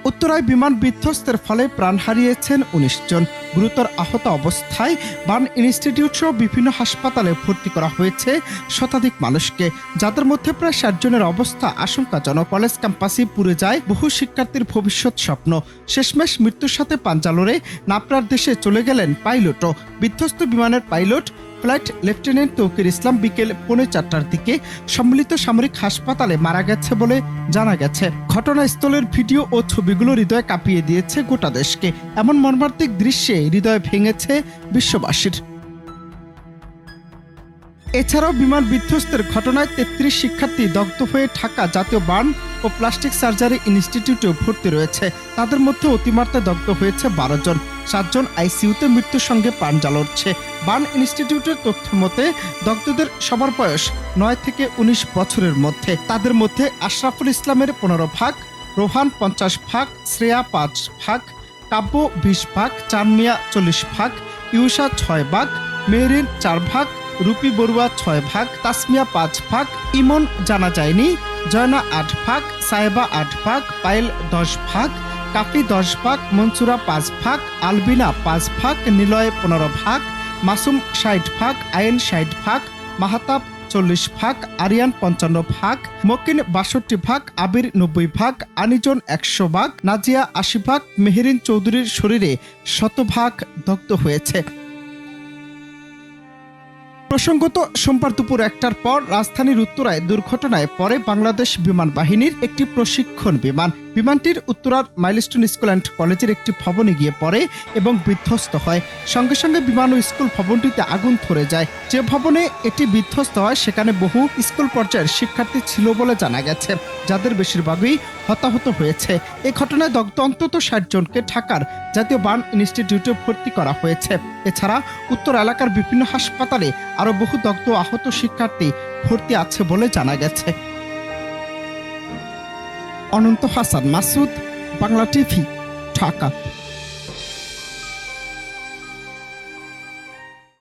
উত্তরায় বিমান বিধ্বস্তের ফলে প্রাণ হারিয়েছেন ১৯ জন। গুরুতর আহত অবস্থায় বার্ন ইনস্টিটিউট সহ বিভিন্ন হাসপাতালে ভর্তি করা হয়েছে শতাধিক মানুষকে, যাদের মধ্যে প্রায় ৬০ জনের অবস্থা আশঙ্কাজনক। কলেজ ক্যাম্পাসে পুড়ে যায় বহু শিক্ষার্থীর ভবিষ্যৎ স্বপ্ন। শেষমেশ মৃত্যুর সাথে পাঞ্জা লড়ে নাপড়ার দেশে চলে গেলেন পাইলটও। বিধ্বস্ত বিমানের পাইলট ফ্লাইট লেফটেন্যান্ট তৌকির ইসলাম বিকেল 4:45টার দিকে সম্মিলিত সামরিক হাসপাতালে মারা গেছে বলে জানা গেছে। ঘটনাস্থলের ভিডিও ও ছবিগুলো হৃদয় কাঁপিয়ে দিয়েছে গোটা দেশকে। এমন মর্মান্তিক দৃশ্যে হৃদয় ভেঙেছে বিশ্ববাসীর। এছাড়াও বিমান বিধ্বস্তের ঘটনায় ৩৩ শিক্ষার্থী দগ্ধ হয়ে ঢাকা জাতীয় বার্ন ও প্লাস্টিক সার্জারি ইনস্টিটিউটে ভর্তি রয়েছে। তাদের মধ্যে অতিমাত্রায় দগ্ধ হয়েছে ১২ জন। ৭ জন আইসিইউতে মৃত্যুর সঙ্গে পাঞ্জা লড়ছে। বার্ন ইনস্টিটিউটের তথ্য মতে দগ্ধদের সবার বয়স ৯ থেকে ১৯ বছরের মধ্যে। তাদের মধ্যে আশরাফুল ইসলামের ১৫ ভাগ, রোহান ৫০ ভাগ, শ্রেয়া ৫ ভাগ, কাব্য ২০ ভাগ, চানমিয়া ৪০ ভাগ, ইউষা ৬ ভাগ, মেহরিন ৪ ভাগ, রুপি বড়ুয়া ৬ ভাগ, তাসমিয়া ৫ ভাগ, ইমন জানা যায়নি, জয়না ৮ ভাগ, সাহেবা ৮ ভাগ, পায়েল ১০ ভাগ, কাফি ১০ ভাগ, মনসুরা ৫ ভাগ, আলবিনা ৫ ভাগ, নিলয় ১৫ ভাগ, মাসুম ৬০ ভাগ, আইন ৬০ ভাগ, মাহাতাব ৪০ ভাগ, আরিয়ান ৫৫ ভাগ, মকিন ৬২ ভাগ, আবির ৯০ ভাগ, আনিজন ১০০ ভাগ, নাজিয়া ৮০ ভাগ। মেহরিন চৌধুরীর শরীরে শতভাগ দগ্ধ হয়েছে। প্রসঙ্গত, সোমবার দুপুর ১টার পর রাজধানীর উত্তরায় দুর্ঘটনায় পড়ে বাংলাদেশ বিমান বাহিনীর একটি প্রশিক্ষণ বিমান। বিমানটির উত্তরার মাইলস্টোন স্কুল অ্যান্ড কলেজের একটি ভবনে গিয়ে পড়ে এবং বিধ্বস্ত হয়। সঙ্গে সঙ্গে বিমান ও স্কুল ভবনটিতে আগুন ধরে যায়। যে ভবনে এটি বিধ্বস্ত হয় সেখানে বহু স্কুল পর্যায়ের শিক্ষার্থী ছিল বলে জানা গেছে, যাদের বেশিরভাগই হতাহত হয়েছে। এই ঘটনায় দগ্ধ অন্তত ৬০ জনকে ঢাকার জাতীয় বার্ন ইনস্টিটিউটে ভর্তি করা হয়েছে। এছাড়া উত্তর এলাকার বিভিন্ন হাসপাতালে আরও বহু দগ্ধ আহত শিক্ষার্থী ভর্তি আছে বলে জানা গেছে। অনন্ত হাসান মাসুদ, বাংলা টিভি, ঢাকা।